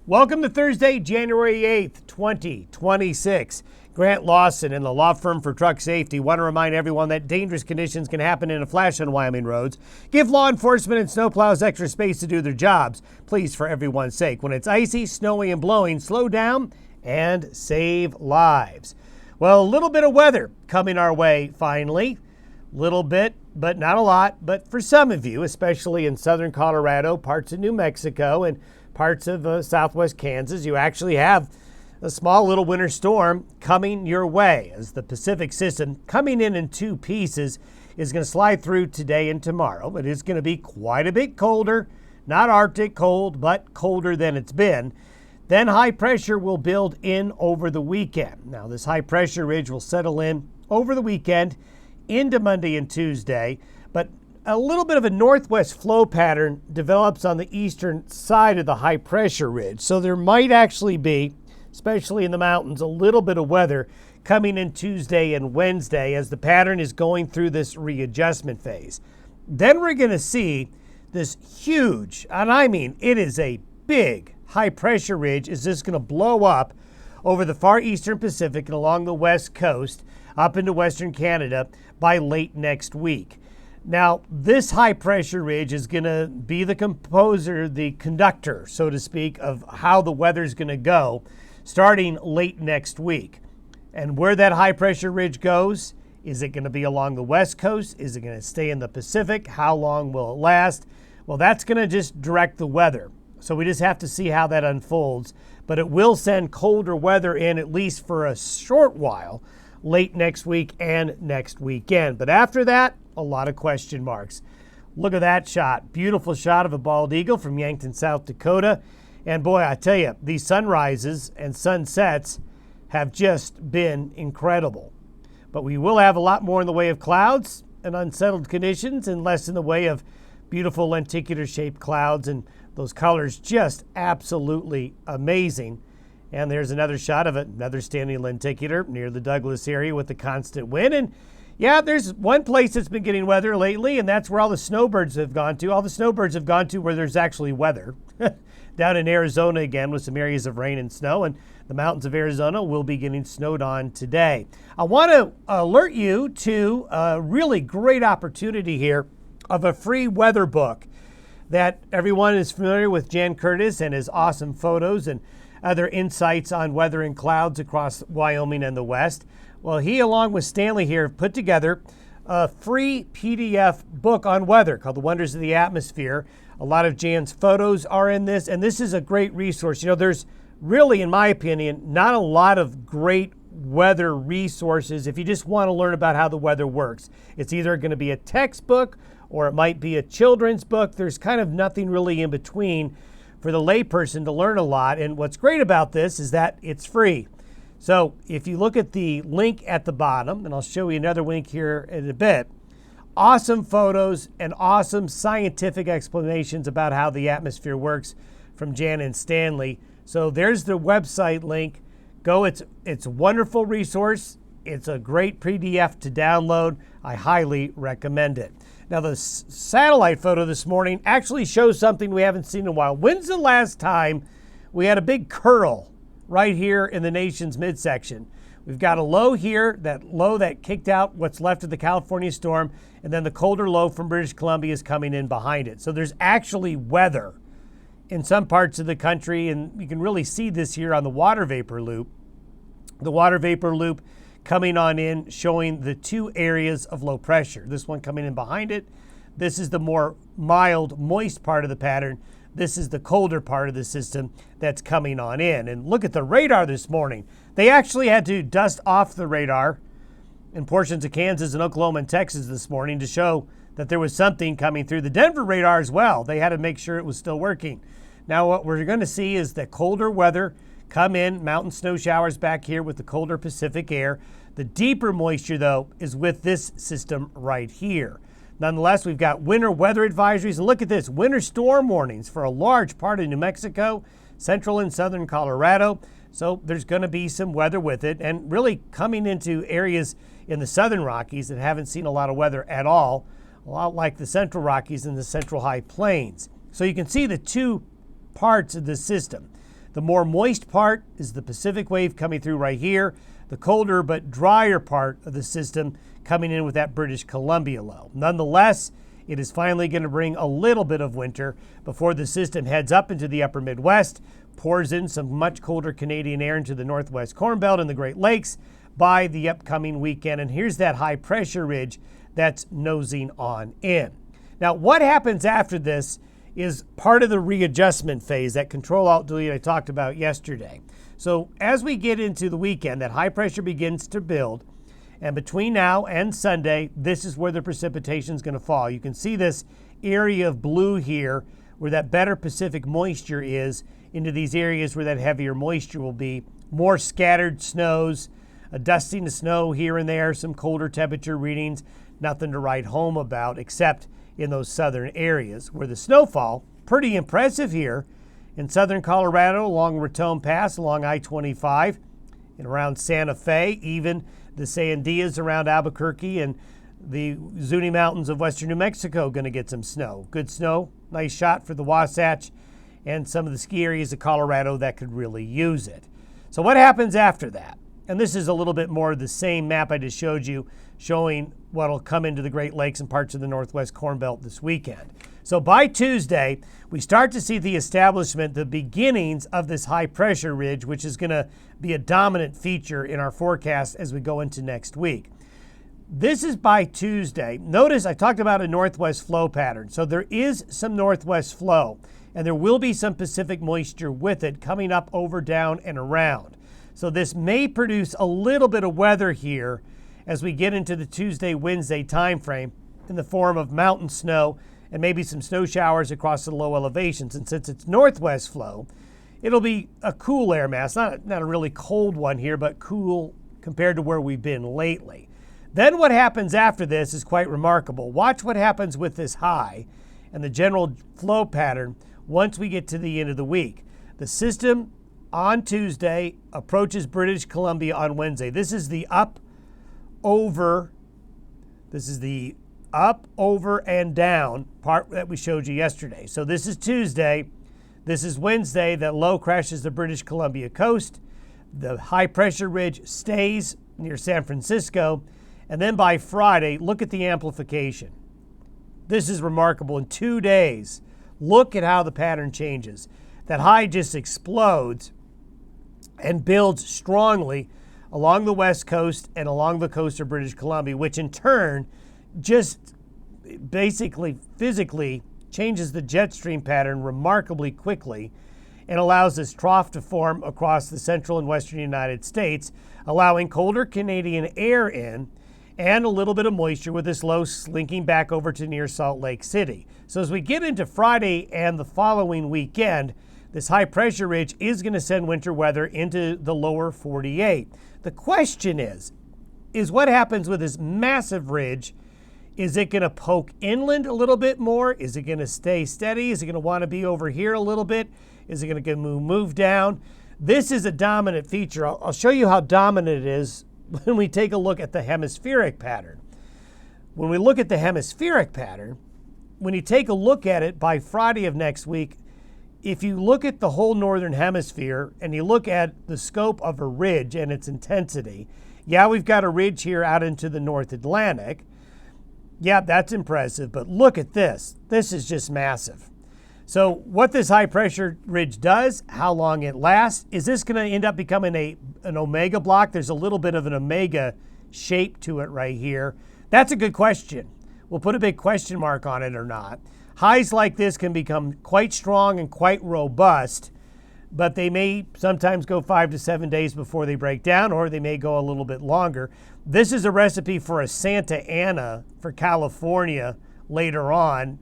Welcome to Thursday, January 8th, 2026. Grant Lawson and the law firm for truck safety want to remind everyone that dangerous conditions can happen in a flash on Wyoming roads. Give law enforcement and snowplows extra space to do their jobs. Please, for everyone's sake, when it's icy, snowy, and blowing, slow down and save lives. Well, a little bit of weather coming our way finally. Little bit, but not a lot. But for some of you, especially in southern Colorado, parts of New Mexico, and parts of southwest Kansas, you actually have a small little winter storm coming your way as the Pacific system coming in two pieces is going to slide through today and tomorrow. But it's going to be quite a bit colder, not Arctic cold, but colder than it's been. Then high pressure will build in over the weekend. Now this high pressure ridge will settle in over the weekend into Monday and Tuesday, but a little bit of a northwest flow pattern develops on the eastern side of the high pressure ridge. So there might actually be, especially in the mountains, a little bit of weather coming in Tuesday and Wednesday as the pattern is going through this readjustment phase. Then we're going to see this huge, and I mean it is a big high pressure ridge, is just going to blow up over the far eastern Pacific and along the west coast up into western Canada by late next week. Now, this high pressure ridge is going to be the conductor, so to speak, of how the weather is going to go starting late next week. And where that high pressure ridge goes, is it going to be along the west coast? Is it going to stay in the Pacific? How long will it last? Well, that's going to just direct the weather. So we just have to see how that unfolds. But it will send colder weather in, at least for a short while, late next week and next weekend. But after that, a lot of question marks. Look at that shot. Beautiful shot of a bald eagle from Yankton, South Dakota. And boy, I tell you, these sunrises and sunsets have just been incredible. But we will have a lot more in the way of clouds and unsettled conditions and less in the way of beautiful lenticular-shaped clouds. And those colors just absolutely amazing. And there's another shot of it, another standing lenticular near the Douglas area with the constant wind. And yeah, there's one place that's been getting weather lately, and that's where all the snowbirds have gone to. All the snowbirds have gone to where there's actually weather. Down in Arizona again with some areas of rain and snow, and the mountains of Arizona will be getting snowed on today. I want to alert you to a really great opportunity here of a free weather book that everyone is familiar with. Jan Curtis and his awesome photos and other insights on weather and clouds across Wyoming and the West. Well, he, along with Stanley here, put together a free PDF book on weather called The Wonders of the Atmosphere. A lot of Jan's photos are in this, and this is a great resource. You know, there's really, in my opinion, not a lot of great weather resources if you just want to learn about how the weather works. It's either going to be a textbook or it might be a children's book. There's kind of nothing really in between for the layperson to learn a lot. And what's great about this is that it's free. So if you look at the link at the bottom, and I'll show you another link here in a bit, awesome photos and awesome scientific explanations about how the atmosphere works from Jan and Stanley. So there's the website link. Go, it's a wonderful resource. It's a great PDF to download. I highly recommend it. Now the satellite photo this morning actually shows something we haven't seen in a while. When's the last time we had a big curl right here in the nation's midsection? We've got a low here, that low that kicked out what's left of the California storm, and then the colder low from British Columbia is coming in behind it. So there's actually weather in some parts of the country, and you can really see this here on the water vapor loop. The water vapor loop coming on in, showing the two areas of low pressure. This one coming in behind it. This is the more mild, moist part of the pattern. This is the colder part of the system that's coming on in. And look at the radar this morning. They actually had to dust off the radar in portions of Kansas and Oklahoma and Texas this morning to show that there was something coming through. The Denver radar as well. They had to make sure it was still working. Now what we're going to see is the colder weather come in, mountain snow showers back here with the colder Pacific air. The deeper moisture, though, is with this system right here. Nonetheless, we've got winter weather advisories. And look at this, winter storm warnings for a large part of New Mexico, central and southern Colorado. So there's going to be some weather with it, and really coming into areas in the southern Rockies that haven't seen a lot of weather at all, a lot like the central Rockies and the central high plains. So you can see the two parts of the system. The more moist part is the Pacific wave coming through right here. The colder but drier part of the system coming in with that British Columbia low. Nonetheless, it is finally going to bring a little bit of winter before the system heads up into the upper Midwest, pours in some much colder Canadian air into the Northwest Corn Belt and the Great Lakes by the upcoming weekend. And here's that high pressure ridge that's nosing on in. Now, what happens after this is part of the readjustment phase, that Control-Alt-Delete I talked about yesterday. So as we get into the weekend, that high pressure begins to build. And between now and Sunday, this is where the precipitation is going to fall. You can see this area of blue here where that better Pacific moisture is into these areas where that heavier moisture will be. More scattered snows, a dusting of snow here and there, some colder temperature readings, nothing to write home about except in those southern areas where the snowfall, pretty impressive here in southern Colorado along Raton Pass, along I-25, and around Santa Fe, even the Sandias around Albuquerque and the Zuni Mountains of western New Mexico going to get some snow. Good snow, nice shot for the Wasatch and some of the ski areas of Colorado that could really use it. So what happens after that? And this is a little bit more of the same map I just showed you, showing what will come into the Great Lakes and parts of the Northwest Corn Belt this weekend. So by Tuesday, we start to see the establishment, the beginnings of this high pressure ridge, which is going to be a dominant feature in our forecast as we go into next week. This is by Tuesday. Notice I talked about a northwest flow pattern. So there is some northwest flow, and there will be some Pacific moisture with it coming up, over, down, and around. So this may produce a little bit of weather here as we get into the Tuesday, Wednesday time frame in the form of mountain snow and maybe some snow showers across the low elevations. And since it's northwest flow, it'll be a cool air mass, not a really cold one here, but cool compared to where we've been lately. Then what happens after this is quite remarkable. Watch what happens with this high and the general flow pattern once we get to the end of the week. The system on Tuesday approaches British Columbia on Wednesday. This is the up, over, and down part that we showed you yesterday. So this is Tuesday. This is Wednesday. That low crashes the British Columbia coast. The high pressure ridge stays near San Francisco. And then by Friday, look at the amplification. This is remarkable. In 2 days, look at how the pattern changes. That high just explodes and builds strongly along the west coast and along the coast of British Columbia, which in turn just basically physically changes the jet stream pattern remarkably quickly and allows this trough to form across the central and western United States, allowing colder Canadian air in and a little bit of moisture with this low slinking back over to near Salt Lake City. So as we get into Friday and the following weekend, this high pressure ridge is going to send winter weather into the lower 48. The question is what happens with this massive ridge? Is it going to poke inland a little bit more? Is it going to stay steady? Is it going to want to be over here a little bit? Is it going to move down? This is a dominant feature. I'll show you how dominant it is when we take a look at the hemispheric pattern. When we look at the hemispheric pattern, when you take a look at it by Friday of next week, if you look at the whole northern hemisphere and you look at the scope of a ridge and its intensity, yeah, we've got a ridge here out into the North Atlantic. Yeah, that's impressive, but look at this. This is just massive. So what this high pressure ridge does, how long it lasts, is this going to end up becoming an omega block? There's a little bit of an omega shape to it right here. That's a good question. We'll put a big question mark on it or not. Highs like this can become quite strong and quite robust, but they may sometimes go 5 to 7 days before they break down, or they may go a little bit longer. This is a recipe for a Santa Ana for California later on.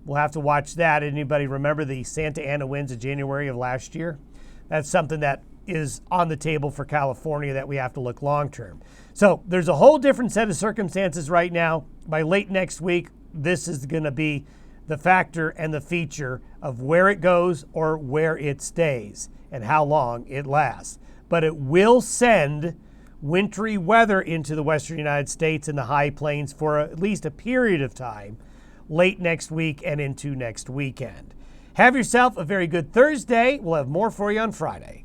We'll have to watch that. Anybody remember the Santa Ana winds of January of last year? That's something that is on the table for California that we have to look long term. So there's a whole different set of circumstances right now. By late next week, this is going to be the factor and the feature of where it goes or where it stays and how long it lasts. But it will send wintry weather into the western United States and the high plains for at least a period of time late next week and into next weekend. Have yourself a very good Thursday. We'll have more for you on Friday.